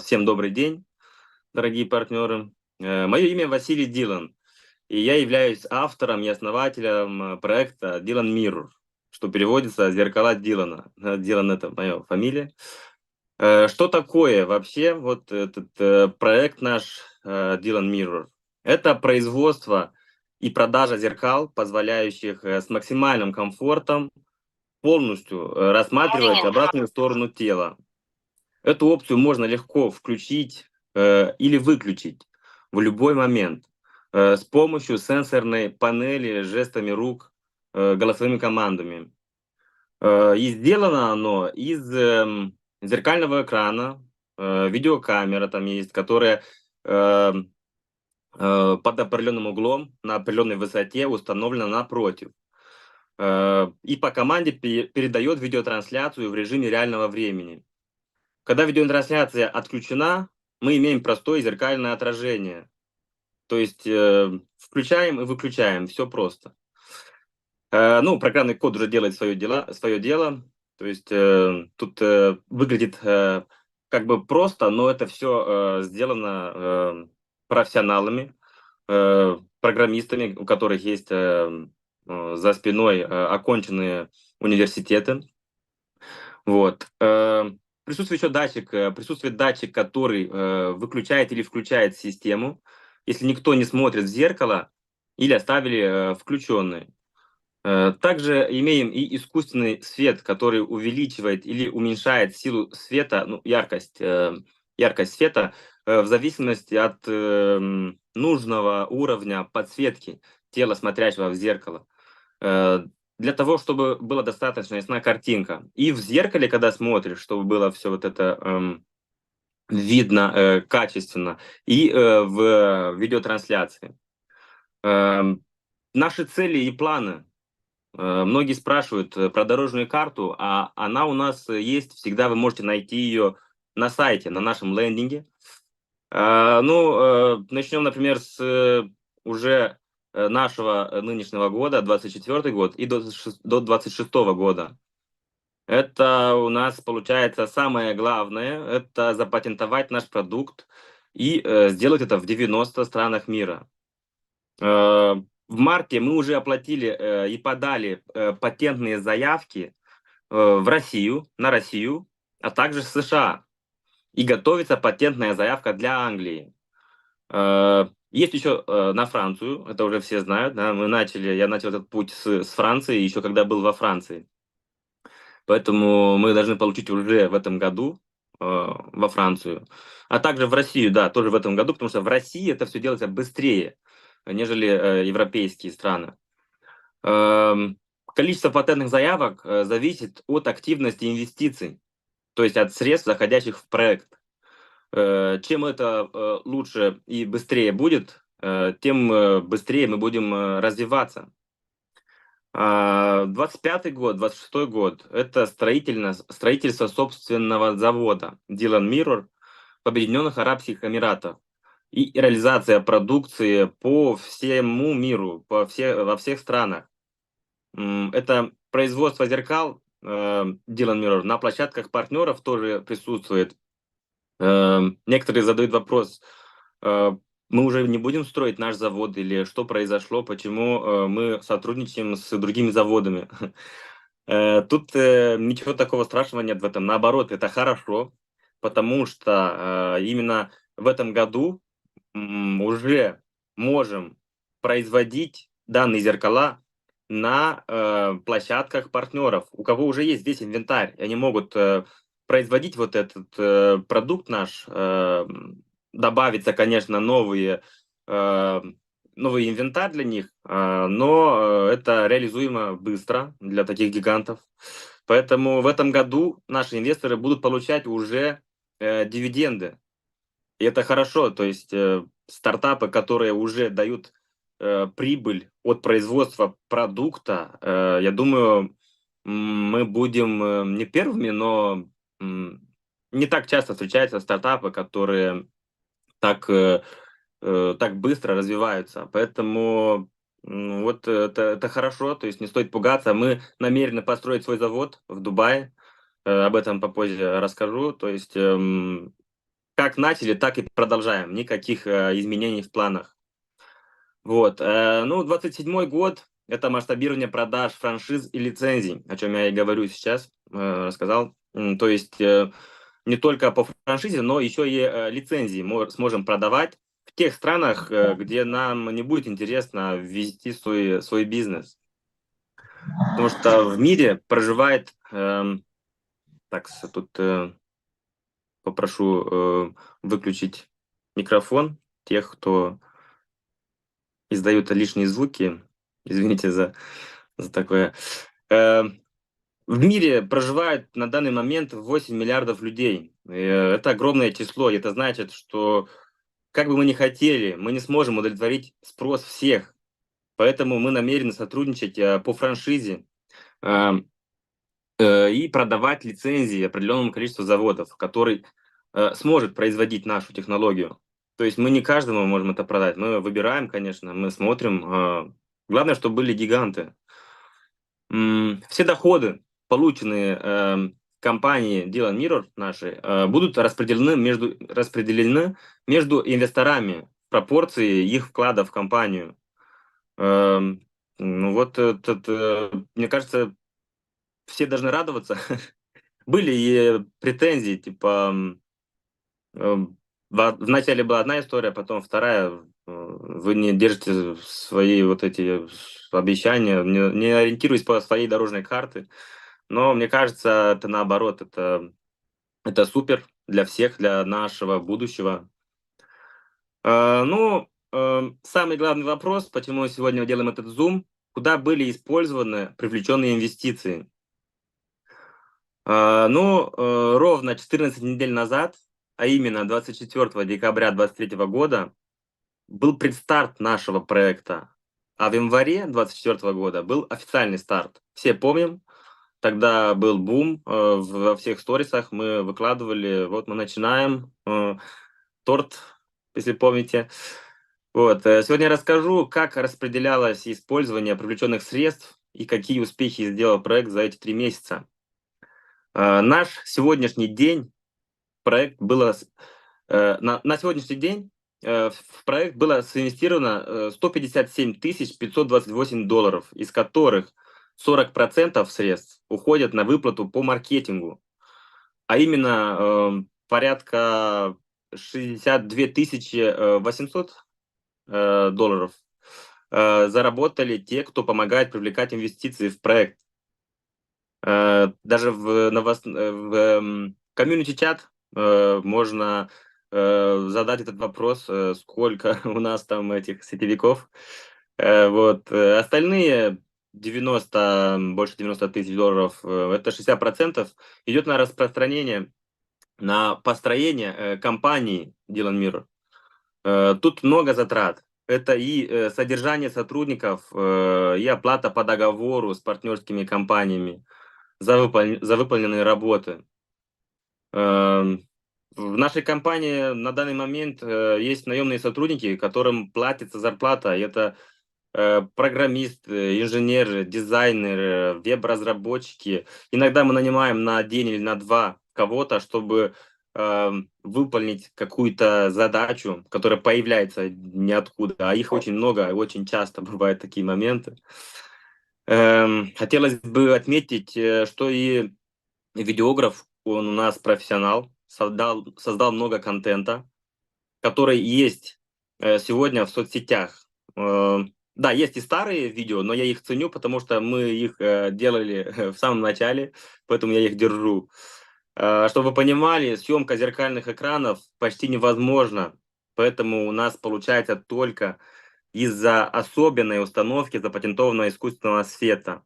Всем добрый день, дорогие партнеры. Мое имя Василий Дилан, и я являюсь автором и основателем проекта Dylan Mirror, что переводится «Зеркала Дилана». Дилан — это моя фамилия. Что такое вообще вот этот проект наш Dylan Mirror? Это производство и продажа зеркал, позволяющих с максимальным комфортом полностью рассматривать обратную сторону тела. Эту опцию можно легко включить или выключить в любой момент с помощью сенсорной панели, жестами рук, голосовыми командами. И сделано оно из зеркального экрана, видеокамера там есть, которая под определенным углом на определенной высоте установлена напротив. И по команде передает видеотрансляцию в режиме реального времени. Когда видеотрансляция отключена, мы имеем простое зеркальное отражение. То есть включаем и выключаем, все просто. Ну, программный код уже делает свое дело. То есть тут выглядит как бы просто, но это все сделано профессионалами, программистами, у которых есть за спиной оконченные университеты. Вот. Присутствует датчик, который выключает или включает систему, если никто не смотрит в зеркало или оставили включенный. Также имеем и искусственный свет, который увеличивает или уменьшает силу света, ну, яркость света в зависимости от нужного уровня подсветки тела, смотрящего в зеркало. Для того, чтобы была достаточно ясна картинка. И в зеркале, когда смотришь, чтобы было все вот это видно качественно, и в видеотрансляции. Наши цели и планы. Многие спрашивают про дорожную карту, а она у нас есть, всегда вы можете найти ее на сайте, на нашем лендинге. Начнем, например, с уже нашего нынешнего года, 24 год, и до 26 года. Это у нас получается самое главное, это запатентовать наш продукт и сделать это в 90 странах мира. В марте мы уже оплатили и подали патентные заявки в Россию, на Россию, а также в США. И готовится патентная заявка для Англии. Есть еще на Францию, это уже все знают, да, я начал этот путь с Франции, еще когда был во Франции. Поэтому мы должны получить уже в этом году во Францию. А также в Россию, да, тоже в этом году, потому что в России это все делается быстрее, нежели европейские страны. Количество патентных заявок зависит от активности инвестиций, то есть от средств, заходящих в проект. Чем это лучше и быстрее будет, тем быстрее мы будем развиваться. 25-й год, 26-й год — это строительство собственного завода Dylan Mirror в Объединенных Арабских Эмиратах и реализация продукции по всему миру, во всех странах. Это производство зеркал Dylan Mirror на площадках партнеров тоже присутствует. Некоторые задают вопрос, мы уже не будем строить наш завод или что произошло, почему мы сотрудничаем с другими заводами. Тут ничего такого страшного нет в этом. Наоборот, это хорошо, потому что именно в этом году уже можем производить данные зеркала на площадках партнеров, у кого уже есть весь инвентарь. Они могут производить вот этот продукт наш, добавится, конечно, новый инвентарь для них, но это реализуемо быстро для таких гигантов. Поэтому в этом году наши инвесторы будут получать уже дивиденды. И это хорошо, то есть стартапы, которые уже дают прибыль от производства продукта, я думаю, мы будем не первыми, но не так часто встречаются стартапы, которые так быстро развиваются. Поэтому вот это хорошо, то есть не стоит пугаться. Мы намерены построить свой завод в Дубае, об этом попозже расскажу. То есть как начали, так и продолжаем. Никаких изменений в планах. Вот. Ну, 27-й год– это масштабирование продаж франшиз и лицензий, о чем я и говорю сейчас, рассказал. То есть не только по франшизе, но еще и лицензии мы сможем продавать в тех странах, где нам не будет интересно ввести свой бизнес. Потому что в мире проживает, так, тут попрошу выключить микрофон тех, кто издают лишние звуки. Извините за такое. Э, В мире проживает на данный момент 8 миллиардов людей. Это огромное число. И это значит, что как бы мы ни хотели, мы не сможем удовлетворить спрос всех. Поэтому мы намерены сотрудничать по франшизе э, и продавать лицензии определенному количеству заводов, который сможет производить нашу технологию. То есть мы не каждому можем это продать. Мы выбираем, конечно, мы смотрим. Главное, чтобы были гиганты. Все доходы, полученные компанией Dylan Mirror нашей, будут распределены между инвесторами в пропорции их вклада в компанию. Ну вот, мне кажется, все должны радоваться. Были и претензии, типа, вначале была одна история, потом вторая. Вы не держите свои вот эти обещания, не ориентируясь по своей дорожной карте. Но мне кажется, это наоборот, это супер для всех, для нашего будущего. Ну, самый главный вопрос, почему мы сегодня делаем этот зум, куда были использованы привлеченные инвестиции? Ну, ровно 14 недель назад, а именно 24 декабря 2023 года, был предстарт нашего проекта, а в январе 2024 года был официальный старт. Все помним, тогда был бум, во всех сторисах мы выкладывали, вот мы начинаем, торт, если помните. Вот, сегодня я расскажу, как распределялось использование привлеченных средств и какие успехи сделал проект за эти 3 месяца. Наш сегодняшний день проект было на сегодняшний день в проект было соинвестировано 157 528 долларов, из которых 40% средств уходят на выплату по маркетингу, а именно порядка 62 800 долларов заработали те, кто помогает привлекать инвестиции в проект. Даже в комьюнити-чат можно задать этот вопрос, сколько у нас там этих сетевиков. Вот. Остальные 90, больше 90 тысяч долларов, это 60% идет на распространение, на построение компании Dylan Mirror. Тут много затрат. Это и содержание сотрудников, и оплата по договору с партнерскими компаниями за выполненные работы. В нашей компании на данный момент есть наемные сотрудники, которым платится зарплата. И это программисты, инженеры, дизайнеры, веб-разработчики. Иногда мы нанимаем на день или на два кого-то, чтобы выполнить какую-то задачу, которая появляется ниоткуда. А их очень много, и очень часто бывают такие моменты. Хотелось бы отметить, что и видеограф, он у нас профессионал, создал много контента, который есть сегодня в соцсетях. Да, есть и старые видео, но я их ценю, потому что мы их делали в самом начале, поэтому я их держу. Чтобы вы понимали, съемка зеркальных экранов почти невозможна, поэтому у нас получается только из-за особенной установки запатентованного искусственного света.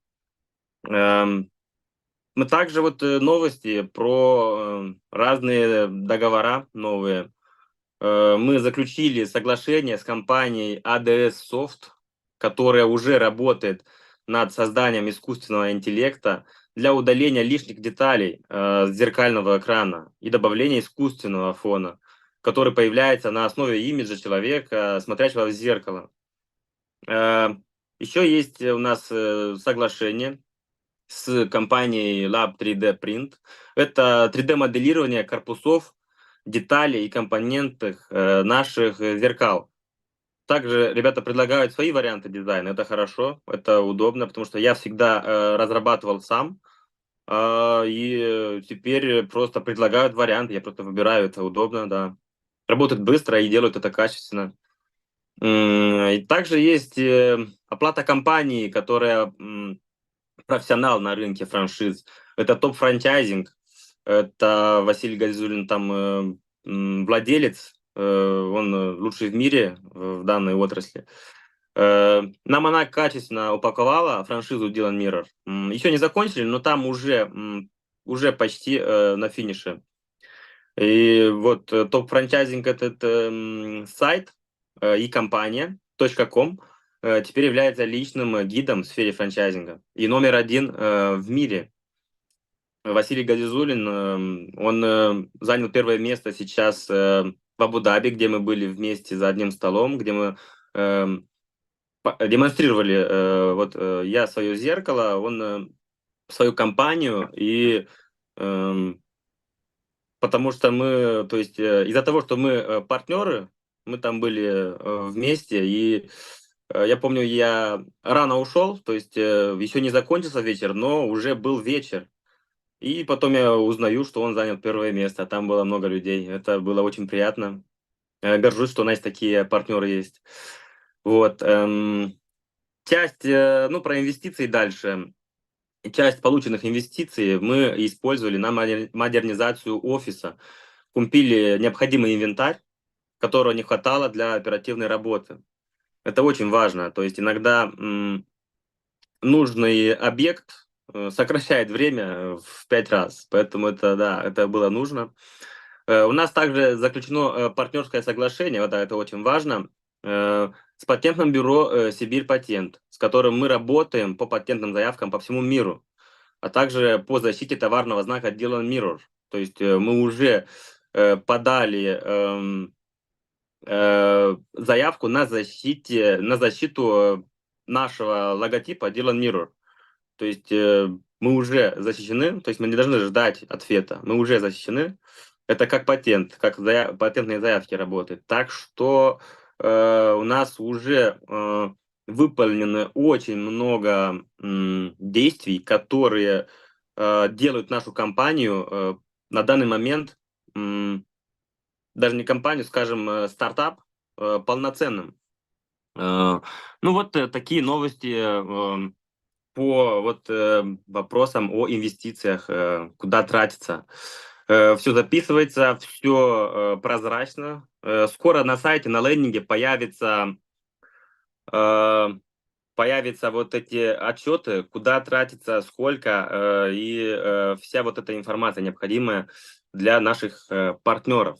Мы также вот новости про разные договора новые. Мы заключили соглашение с компанией ADS Soft, которая уже работает над созданием искусственного интеллекта для удаления лишних деталей с зеркального экрана и добавления искусственного фона, который появляется на основе имиджа человека, смотрящего в зеркало. Еще есть у нас соглашение с компанией Lab 3D Print. Это 3D-моделирование корпусов деталей и компонентах наших зеркал. Также ребята предлагают свои варианты дизайна. Это хорошо, это удобно, потому что я всегда разрабатывал сам, и теперь просто предлагают варианты, я просто выбираю, это удобно, да. Работают быстро и делают это качественно. И также есть оплата компании, которая профессионал на рынке франшиз. Это топ-франчайзинг. Это Василий Газулин, там владелец, он лучший в мире в данной отрасли. Нам она качественно упаковала франшизу Dylan Mirror. Еще не закончили, но там уже почти на финише. И вот топ-франчайзинг этот сайт и компания .com теперь является личным гидом в сфере франчайзинга. И номер один в мире. Василий Газизулин, он занял первое место сейчас в Абу-Даби, где мы были вместе за одним столом, где мы демонстрировали, я свое зеркало, он свою компанию, и потому что мы, то есть из-за того, что мы партнеры, мы там были вместе, и я помню, я рано ушел, то есть еще не закончился вечер, но уже был вечер. И потом я узнаю, что он занял первое место, а там было много людей. Это было очень приятно. Горжусь, что у нас такие партнеры есть. Вот. Часть, про инвестиции дальше. Часть полученных инвестиций мы использовали на модернизацию офиса. Купили необходимый инвентарь, которого не хватало для оперативной работы. Это очень важно. То есть иногда нужный объект сокращает время в 5 раз. Поэтому это, да, это было нужно. У нас также заключено партнерское соглашение, вот, да, это очень важно, с патентным бюро «Сибирь Патент», с которым мы работаем по патентным заявкам по всему миру, а также по защите товарного знака Dylan Mirror. То есть мы уже подали заявку на защиту нашего логотипа Dylan Mirror. То есть мы уже защищены, то есть мы не должны ждать ответа, мы уже защищены. Это как патент, как патентные заявки работают. Так что у нас уже выполнено очень много действий, которые делают нашу компанию на данный момент, даже не компанию, скажем, стартап, полноценным. Такие новости по вопросам о инвестициях, куда тратиться. Все записывается, все прозрачно. Скоро на сайте, на лендинге э, появятся вот эти отчеты, куда тратится, сколько, и вся вот эта информация необходимая для наших партнеров.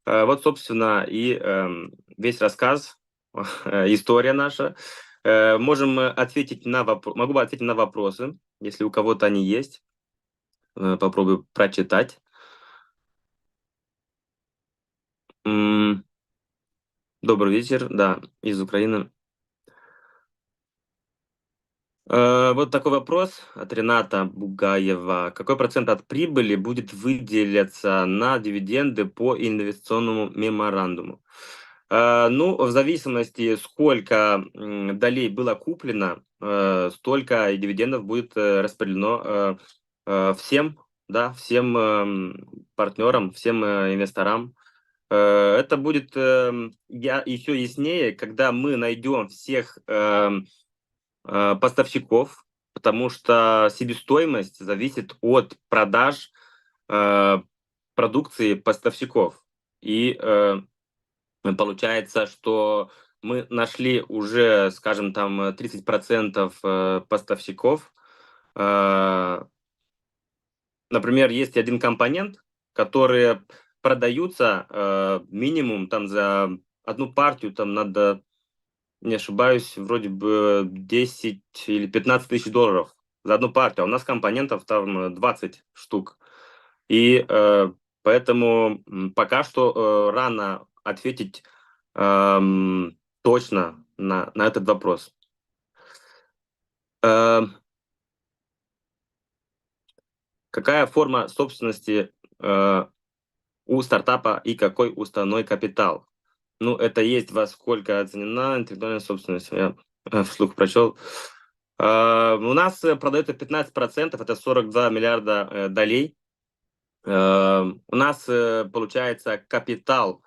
Вот, собственно, и весь рассказ, история наша. Можем ответить могу ответить на вопросы, если у кого-то они есть. Попробую прочитать. М, Добрый вечер, да, из Украины. Вот такой вопрос от Рената Бугаева. Какой процент от прибыли будет выделяться на дивиденды по инвестиционному меморандуму? В зависимости, сколько долей было куплено, столько и дивидендов будет распределено всем, да, всем партнерам, всем инвесторам. Это будет еще яснее, когда мы найдем всех поставщиков, потому что себестоимость зависит от продаж э, продукции поставщиков. И получается, что мы нашли уже, скажем, там 30% поставщиков. Э, Например, есть один компонент, который продаются минимум там за одну партию, там надо, не ошибаюсь, вроде бы 10 или 15 тысяч долларов за одну партию, а у нас компонентов там 20 штук. И поэтому пока что рано ответить точно на этот вопрос. Э, Какая форма собственности у стартапа и какой уставной капитал? Ну, это есть во сколько оценена интеллектуальная собственность. Я вслух прочел. У нас продается 15%, это 42 миллиарда долей. У нас получается капитал.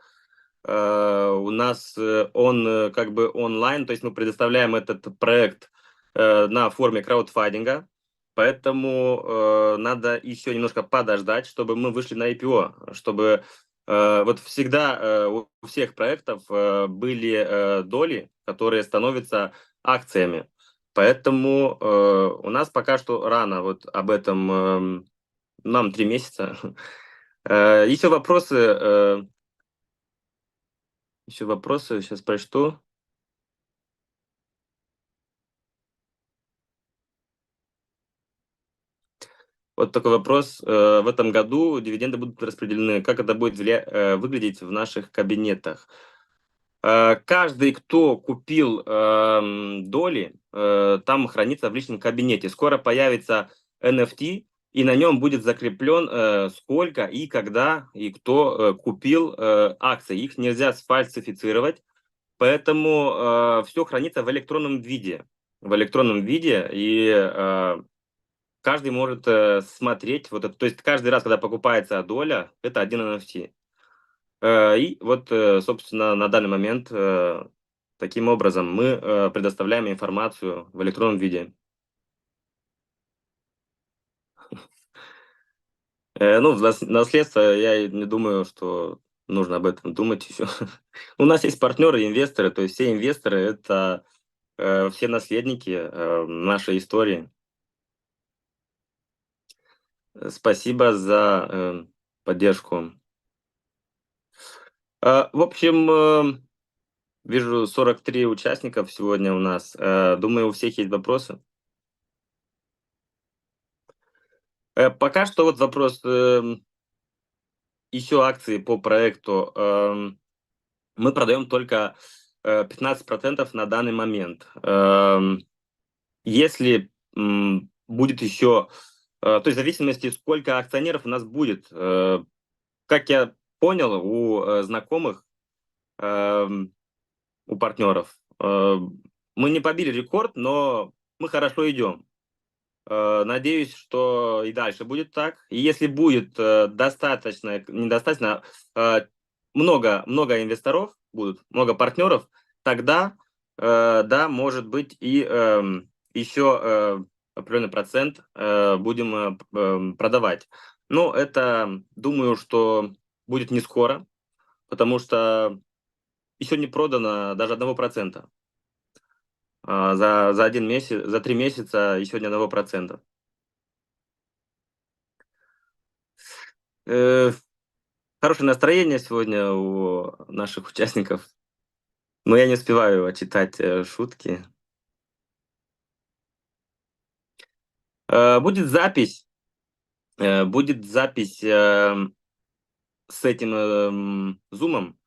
У нас он как бы онлайн, то есть мы предоставляем этот проект на форме краудфандинга, поэтому надо еще немножко подождать, чтобы мы вышли на IPO, чтобы вот всегда у всех проектов были доли, которые становятся акциями. Поэтому у нас пока что рано вот об этом, нам 3 месяца. Еще вопросы, сейчас прочту. Вот такой вопрос. В этом году дивиденды будут распределены. Как это будет выглядеть в наших кабинетах? Каждый, кто купил доли, там хранится в личном кабинете. Скоро появится NFT, и на нем будет закреплен, сколько и когда и кто купил акции. Их нельзя сфальсифицировать, поэтому все хранится в электронном виде. В электронном виде, и каждый может смотреть, вот это, то есть каждый раз, когда покупается доля, это один NFT. И вот, собственно, на данный момент таким образом мы предоставляем информацию в электронном виде. Ну, наследство, я и не думаю, что нужно об этом думать еще. У нас есть партнеры, инвесторы, то есть все инвесторы– это все наследники нашей истории. Спасибо за поддержку. В общем, вижу 43 участников сегодня у нас. Думаю, у всех есть вопросы. Пока что вот вопрос, еще акции по проекту. Мы продаем только 15% на данный момент. Если будет еще, то есть в зависимости, сколько акционеров у нас будет. Как я понял, у знакомых, у партнеров, мы не побили рекорд, но мы хорошо идем. Надеюсь, что и дальше будет так. И если будет достаточно, недостаточно, много инвесторов будут, много партнеров, тогда, да, может быть, и еще определенный процент будем продавать. Но это, думаю, что будет не скоро, потому что еще не продано даже 1%. За 1 месяц, за 3 месяца еще ни 1%. Э, Хорошее настроение сегодня у наших участников, но я не успеваю читать шутки. Будет запись, с этим зумом,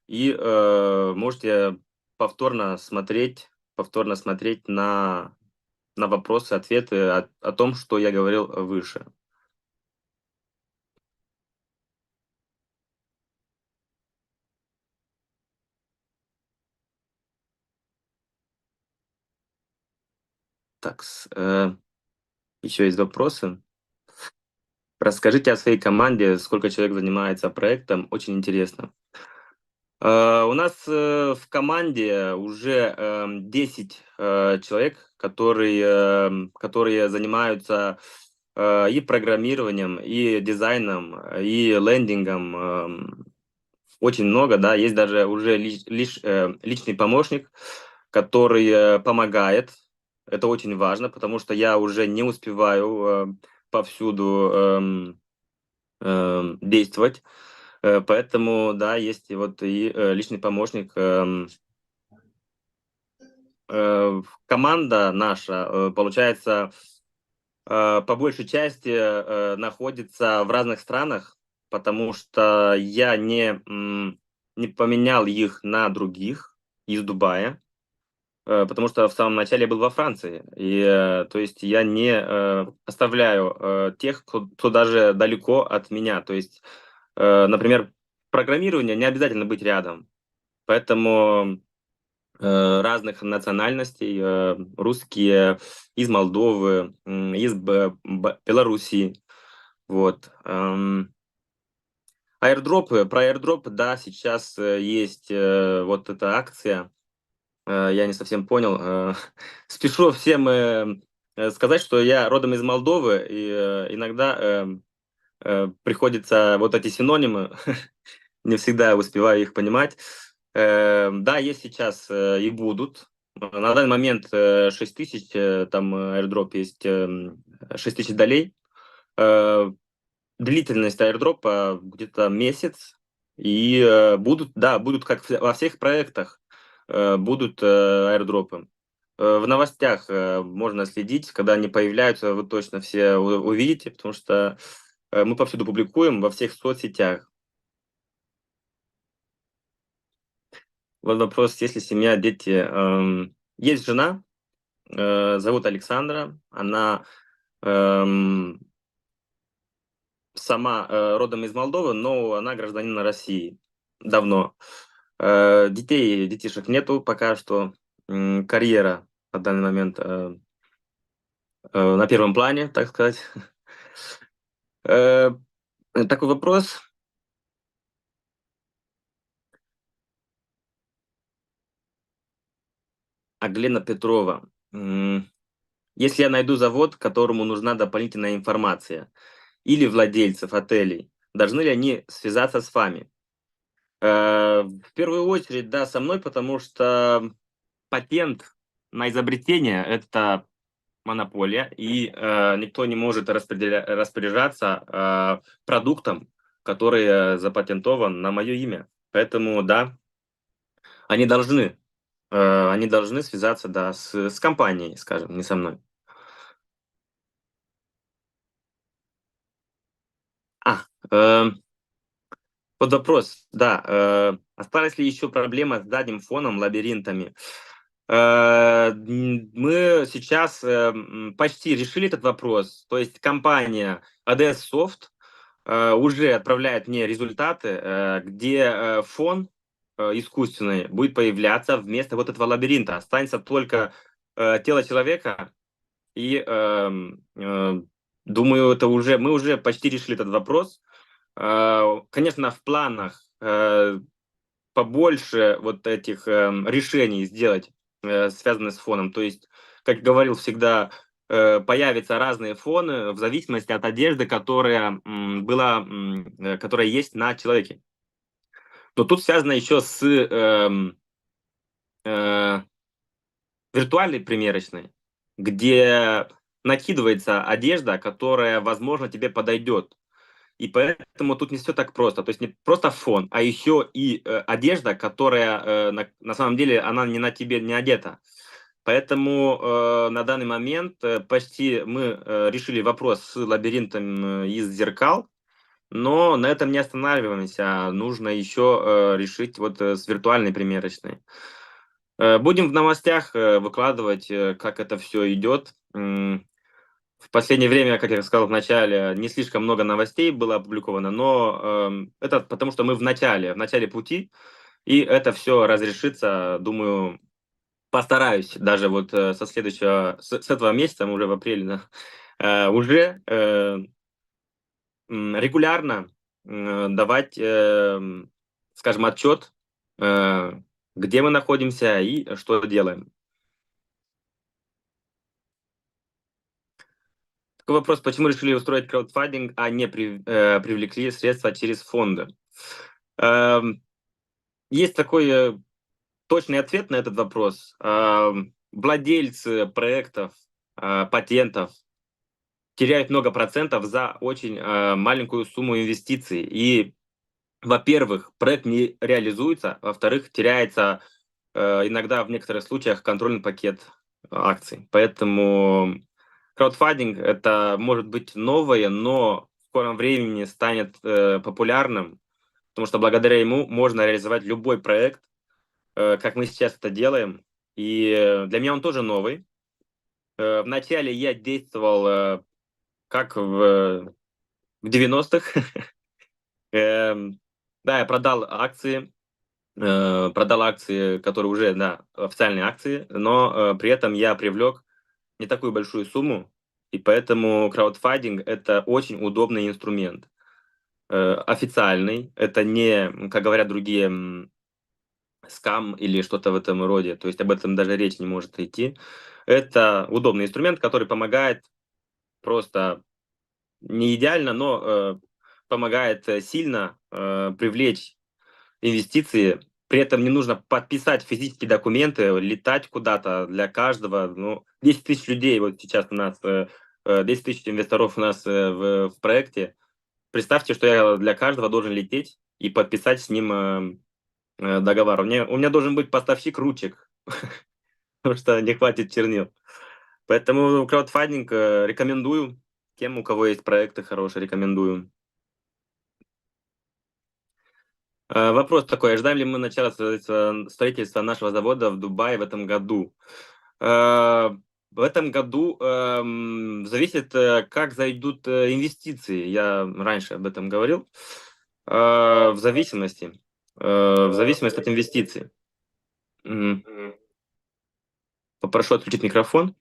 и можете повторно смотреть на вопросы, ответы о том, что я говорил выше. Так, еще есть вопросы. Расскажите о своей команде, сколько человек занимается проектом, очень интересно. У нас в команде уже 10 человек, которые занимаются и программированием, и дизайном, и лендингом. Очень много, да, есть даже уже личный помощник, который помогает. Это очень важно, потому что я уже не успеваю повсюду действовать. Поэтому, да, есть и вот и личный помощник. Команда наша, получается, по большей части находится в разных странах, потому что я не поменял их на других из Дубая, потому что в самом начале я был во Франции. И, то есть я не оставляю тех, кто даже далеко от меня. То есть Например, программирование не обязательно быть рядом. Поэтому разных национальностей, русские из Молдовы, из Белоруссии. Вот. Про airdrop, да, сейчас есть вот эта акция. Я не совсем понял. Спешу всем сказать, что я родом из Молдовы, и иногда приходится вот эти синонимы, не всегда успеваю их понимать. Да, есть сейчас и будут. На данный момент 6 тысяч, там airdrop есть 6 тысяч долей. Э, Длительность airdrop где-то месяц. И будут, да, будут, как во всех проектах, будут airdropы. В новостях можно следить, когда они появляются, вы точно все увидите, потому что мы повсюду публикуем во всех соцсетях. Вот вопрос, есть ли семья, дети. Есть жена, зовут Александра, она эм, сама родом из Молдовы, но она гражданин России давно. Детишек нету пока что. Карьера на данный момент на первом плане, так сказать. Э, Такой вопрос. Глена Петрова. Если я найду завод, которому нужна дополнительная информация, или владельцев отелей, должны ли они связаться с вами? В первую очередь, да, со мной, потому что патент на изобретение — это монополия, и никто не может распоряжаться продуктом, который запатентован на мое имя. Поэтому, да, они должны, они должны связаться, да, с компанией, скажем, не со мной. А, эм, Вот вопрос, да, осталась ли еще проблема с задним фоном, лабиринтами? Мы сейчас почти решили этот вопрос. То есть компания ADS Soft уже отправляет мне результаты, где фон искусственный будет появляться вместо вот этого лабиринта. Останется только тело человека, и думаю, это уже мы уже почти решили этот вопрос. Конечно, в планах побольше вот этих решений сделать, связанных с фоном. То есть, как говорил всегда, появятся разные фоны в зависимости от одежды, которая есть на человеке. Но тут связано еще с э, виртуальной примерочной, где накидывается одежда, которая, возможно, тебе подойдет. И поэтому тут не все так просто. То есть не просто фон, а еще и одежда, которая на самом деле она не на тебе не одета. Поэтому на данный момент почти мы решили вопрос с лабиринтом из зеркал, но на этом не останавливаемся. Нужно еще решить вот с виртуальной примерочной. Будем в новостях выкладывать, как это все идет. В последнее время, как я сказал в начале, не слишком много новостей было опубликовано, но это потому, что мы в начале пути, и это все разрешится, думаю, постараюсь даже вот с этого месяца, мы уже в апреле, да, уже регулярно давать, скажем, отчет, э, где мы находимся и что делаем. Такой вопрос, почему решили устроить краудфандинг, а не привлекли средства через фонды? Эм, Есть такой точный ответ на этот вопрос. Владельцы проектов, патентов теряют много процентов за очень маленькую сумму инвестиций. И, во-первых, проект не реализуется, во-вторых, теряется иногда в некоторых случаях контрольный пакет акций. Поэтому краудфандинг — это может быть новое, но в скором времени станет популярным, потому что благодаря ему можно реализовать любой проект, как мы сейчас это делаем. И для меня он тоже новый. Вначале я действовал как в 90-х, Эм, да, я продал акции, которые уже, да, официальные акции, но при этом я привлек не такую большую сумму, и поэтому краудфандинг — это очень удобный инструмент. Официальный, это не, как говорят другие, скам или что-то в этом роде, то есть об этом даже речь не может идти. Это удобный инструмент, который помогает просто не идеально, но помогает сильно привлечь инвестиции. При этом не нужно подписать физические документы, летать куда-то для каждого. Ну, 10 тысяч людей вот сейчас у нас, 10 тысяч инвесторов у нас в проекте. Представьте, что я для каждого должен лететь и подписать с ним договор. У меня должен быть поставщик ручек, потому что не хватит чернил. Поэтому краудфандинг рекомендую. Тем, у кого есть проекты хорошие, рекомендую. Вопрос такой: ожидаем ли мы начала строительства нашего завода в Дубае в этом году? Э, В этом году зависит, как зайдут инвестиции. Я раньше об этом говорил. В зависимости, в зависимости от инвестиций. Мгм. Попрошу отключить микрофон.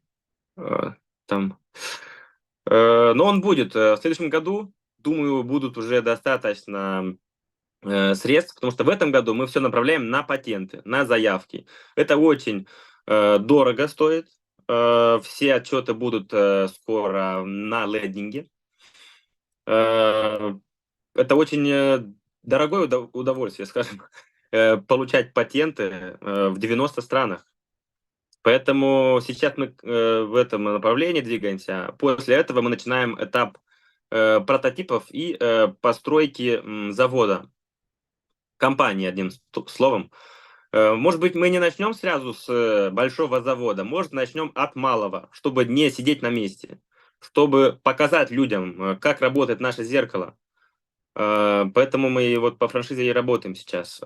Э, Там. Но он будет. В следующем году, думаю, будут уже достаточно средств, потому что в этом году мы все направляем на патенты, на заявки. Это очень дорого стоит. Все отчеты будут скоро на лендинге. Э, это очень дорогое удовольствие, скажем, получать патенты в 90 странах. Поэтому сейчас мы в этом направлении двигаемся. После этого мы начинаем этап прототипов и постройки завода, компании, одним словом. Может быть, мы не начнем сразу с большого завода, может, начнем от малого, чтобы не сидеть на месте, чтобы показать людям, как работает наше зеркало. Поэтому мы вот по франшизе и работаем сейчас.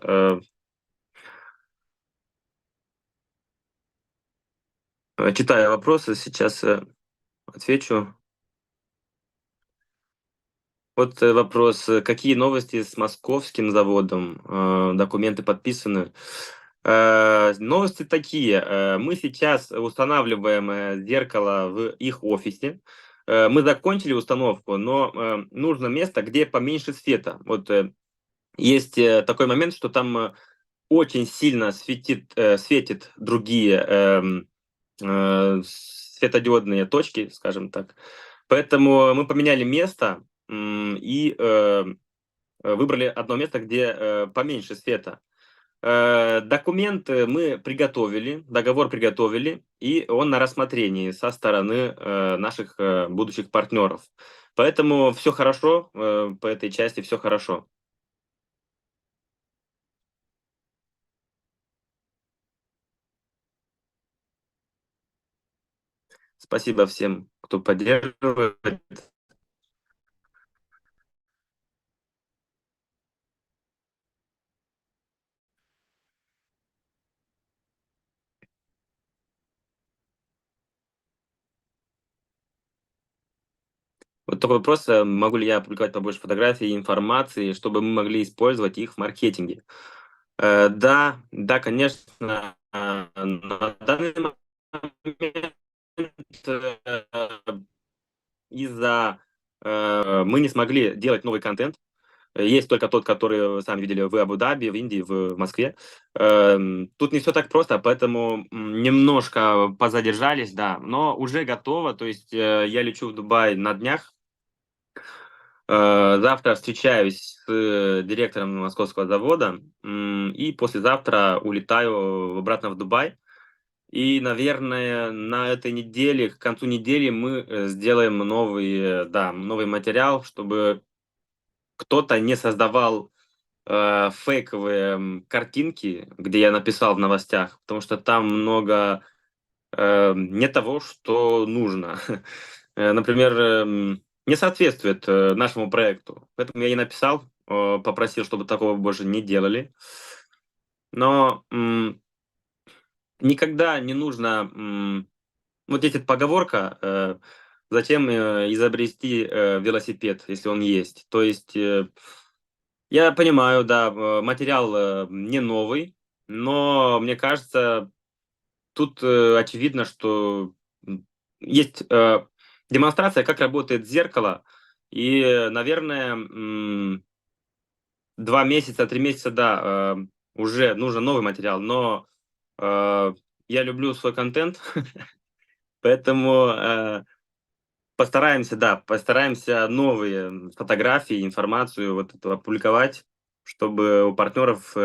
Читаю вопросы, сейчас отвечу. Вот вопрос: какие новости с московским заводом? Документы подписаны. Новости такие: мы сейчас устанавливаем зеркало в их офисе. Мы закончили установку, но нужно место, где поменьше света. Вот есть такой момент, что там очень сильно светит другие светодиодные точки, скажем так. Поэтому мы поменяли место и выбрали одно место, где поменьше света. Документы мы приготовили, договор приготовили, и он на рассмотрении со стороны наших будущих партнеров. Поэтому все хорошо, по этой части все хорошо. Спасибо всем, кто поддерживает. Вот такой вопрос: могу ли я опубликовать побольше фотографий и информации, чтобы мы могли использовать их в маркетинге? Да, да, конечно, на данный момент из-за мы не смогли делать новый контент. Есть только тот, который вы сами видели в Абу-Даби, в Индии, в Москве. Тут не все так просто, поэтому немножко позадержались, да, но уже готово. То есть я лечу в Дубай на днях. Завтра встречаюсь с директором московского завода, и послезавтра улетаю обратно в Дубай. И, наверное, на этой неделе, к концу недели мы сделаем новый материал, чтобы кто-то не создавал фейковые картинки, где я написал в новостях, потому что там много не того, что нужно. Например, не соответствует нашему проекту. Поэтому я и написал, попросил, чтобы такого больше не делали. Но никогда не нужно. Вот есть эта поговорка: зачем изобрести велосипед, если он есть. То есть Я понимаю, да, материал не новый, но мне кажется, тут очевидно, что есть демонстрация, как работает зеркало, и, наверное, 2 месяца, 3 месяца, да, уже нужен новый материал, но я люблю свой контент, поэтому постараемся, да, постараемся новые фотографии, информацию вот эту опубликовать, чтобы у партнеров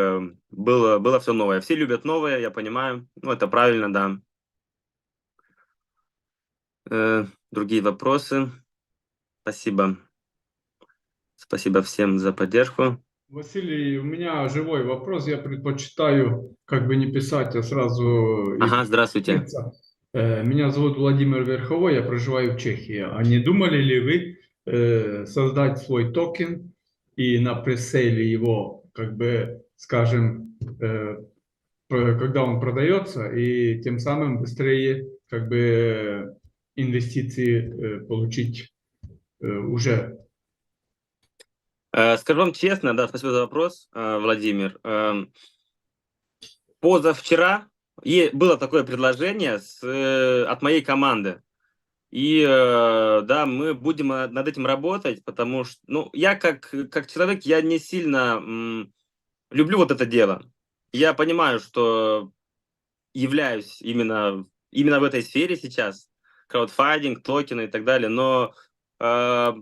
было все новое. Все любят новое, я понимаю, ну это правильно, да. Другие вопросы? Спасибо. Спасибо всем за поддержку. Василий, у меня живой вопрос. Я предпочитаю как бы не писать, а сразу и Ага, здравствуйте. присоединиться. Меня зовут Владимир Верховой, я проживаю в Чехии. А не думали ли вы создать свой токен и на пресейле его, как бы, скажем, когда он продается, и тем самым быстрее как бы инвестиции получить уже? Скажу вам честно, да, спасибо за вопрос, Владимир. Позавчера было такое предложение от моей команды. И да, мы будем над этим работать, потому что, ну, я как человек, я не сильно люблю вот это дело. Я понимаю, что являюсь именно в этой сфере сейчас, краудфандинг, токены и так далее, но э,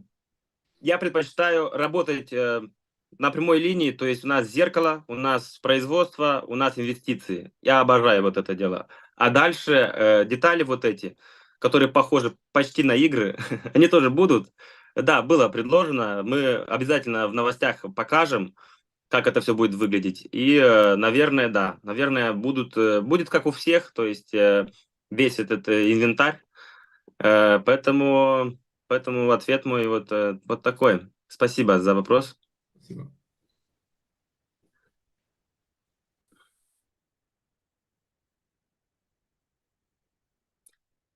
я предпочитаю работать на прямой линии, то есть у нас зеркало, у нас производство, у нас инвестиции. Я обожаю вот это дело. А дальше детали вот эти, которые похожи почти на игры, они тоже будут. Да, было предложено, мы обязательно в новостях покажем, как это все будет выглядеть. И, наверное, да, наверное, будет как у всех, то есть весь этот инвентарь. Поэтому ответ мой вот такой. Спасибо за вопрос. Спасибо.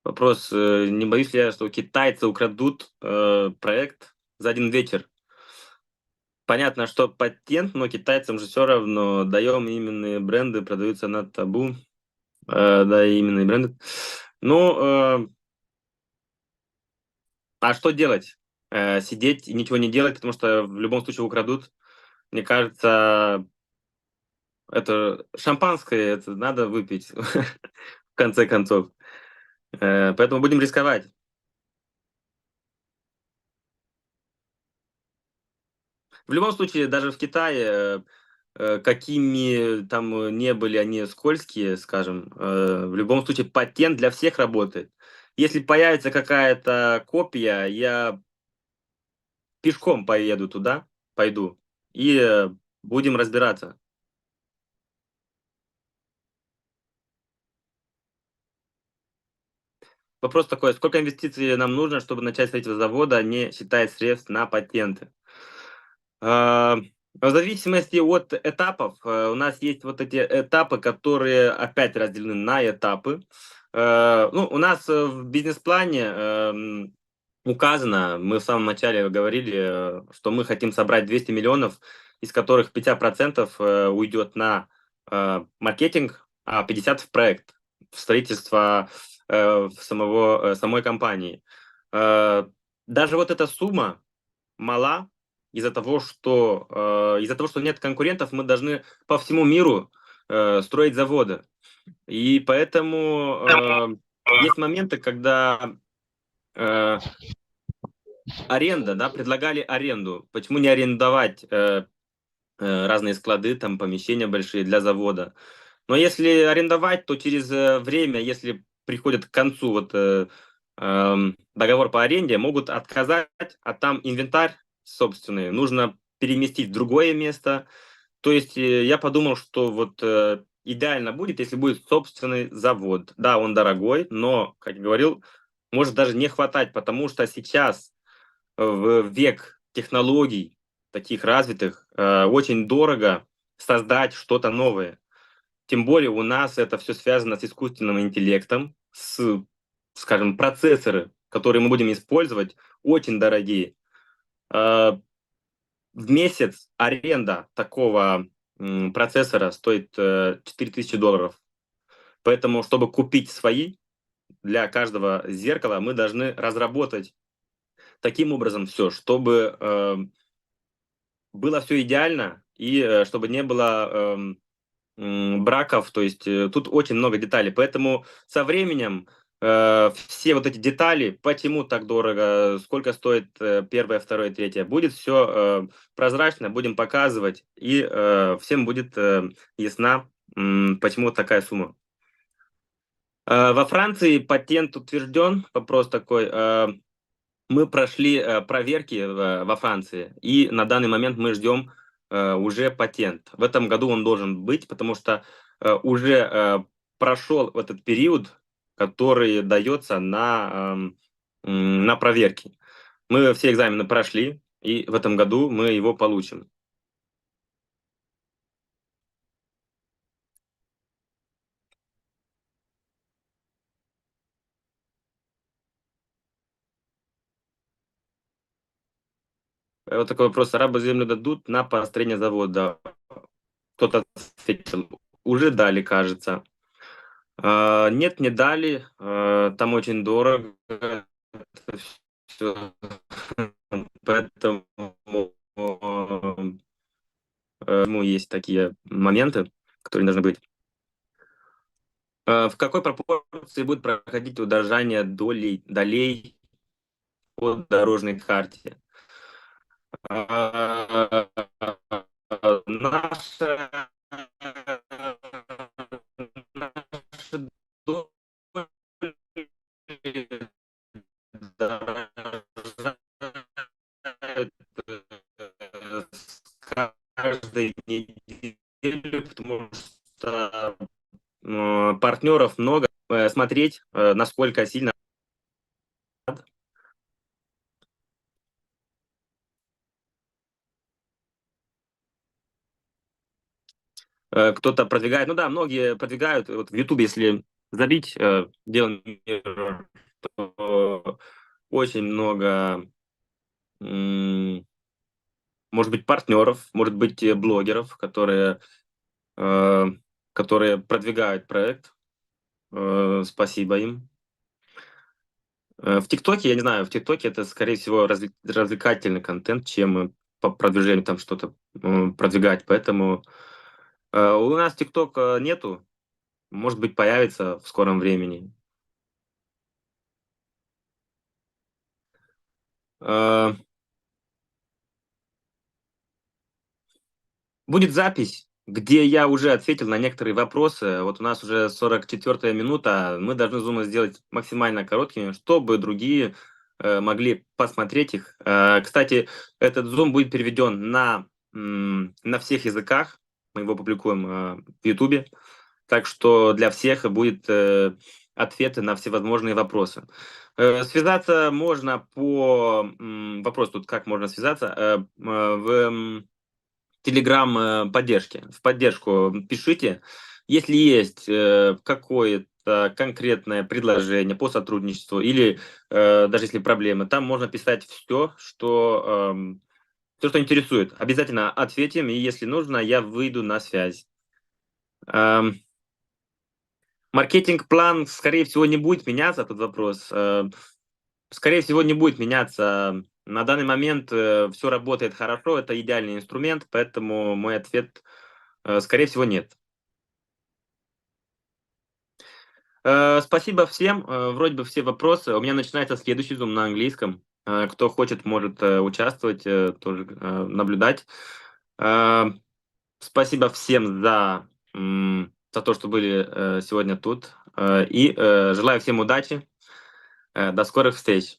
Вопрос, не боюсь ли я, что китайцы украдут проект за один вечер? Понятно, что патент, но китайцам же все равно. Даем именные бренды, продаются на табу. Да, именные бренды. Ну, а что делать? Сидеть и ничего не делать, потому что в любом случае украдут. Мне кажется, это шампанское, это надо выпить в конце концов. Поэтому будем рисковать. В любом случае, даже в Китае, какими там не были они скользкие, скажем, в любом случае патент для всех работает. Если появится какая-то копия, я пешком поеду туда, пойду, и будем разбираться. Вопрос такой: сколько инвестиций нам нужно, чтобы начать строительство завода, не считая средств на патенты? А, В зависимости от этапов, у нас есть вот эти этапы, которые опять разделены на этапы. Ну, у нас в бизнес-плане указано, мы в самом начале говорили, что мы хотим собрать 200 миллионов, из которых 50% уйдет на маркетинг, а 50 в проект, в строительство самой компании. Э, Даже вот эта сумма мала из-за того, что нет конкурентов, мы должны по всему миру строить заводы. И поэтому есть моменты, когда э, аренда, да, предлагали аренду. Почему не арендовать разные склады, там помещения большие для завода? Но если арендовать, то через время, если приходит к концу договор по аренде, могут отказать, а там инвентарь собственный нужно переместить в другое место. То есть я подумал, что вот идеально будет, если будет собственный завод. Да, он дорогой, но, как я говорил, может даже не хватать, потому что сейчас в век технологий таких развитых очень дорого создать что-то новое. Тем более у нас это все связано с искусственным интеллектом, скажем, процессоры, которые мы будем использовать, очень дорогие. А, В месяц аренда такого процессора стоит $4000. Поэтому, чтобы купить свои, для каждого зеркала мы должны разработать таким образом все, чтобы было все идеально и чтобы не было браков. То есть тут очень много деталей. Поэтому со временем все вот эти детали, почему так дорого, сколько стоит первое, второе, третье, будет все прозрачно, будем показывать, и всем будет ясна, почему такая сумма. Во Франции патент утвержден, вопрос такой. Мы прошли проверки во Франции, и на данный момент мы ждем уже патент. В этом году он должен быть, потому что уже прошел этот период, который дается на проверки. Мы все экзамены прошли, и в этом году мы его получим. Вот такой вопрос. Арабы землю дадут на построение завода? Кто-то ответил. Уже дали, кажется. Нет, не дали. Там очень дорого. Это всё. Поэтому есть такие моменты, которые должны быть. В какой пропорции будет проходить удорожание долей по дорожной карте? А, Наша наши доли дорожают с каждой неделей, потому что партнеров много. Смотреть, насколько сильно кто-то продвигает. Ну да, многие продвигают. Вот в Ютубе, если забить Dylan Mirror, то очень много, может быть, партнеров, может быть, блогеров, э, которые продвигают проект. Спасибо им. В ТикТоке, я не знаю, в ТикТоке это, скорее всего, развлекательный контент, чем по продвижению там что-то продвигать. Поэтому у нас ТикТока нету. Может быть, появится в скором времени. Э, Будет запись, где я уже ответил на некоторые вопросы. Вот у нас уже 44-я минута. Мы должны зумы сделать максимально короткими, чтобы другие могли посмотреть их. Кстати, этот зум будет переведен на всех языках. Мы его публикуем в Ютубе. Так что для всех будет ответы на всевозможные вопросы. Связаться можно по... Вопрос тут, как можно связаться? В Телеграм поддержки. В поддержку пишите. Если есть какое-то конкретное предложение по сотрудничеству или даже если проблемы, там можно писать все, что интересует. Обязательно ответим, и если нужно, я выйду на связь. Эм, Маркетинг-план, скорее всего, не будет меняться, этот вопрос. Скорее всего, не будет меняться. На данный момент все работает хорошо, это идеальный инструмент, поэтому мой ответ, скорее всего, нет. Спасибо всем. Вроде бы все вопросы. У меня начинается следующий зум на английском. Кто хочет, может участвовать, тоже наблюдать. Э, Спасибо всем за то, что были сегодня тут. И желаю всем удачи. До скорых встреч.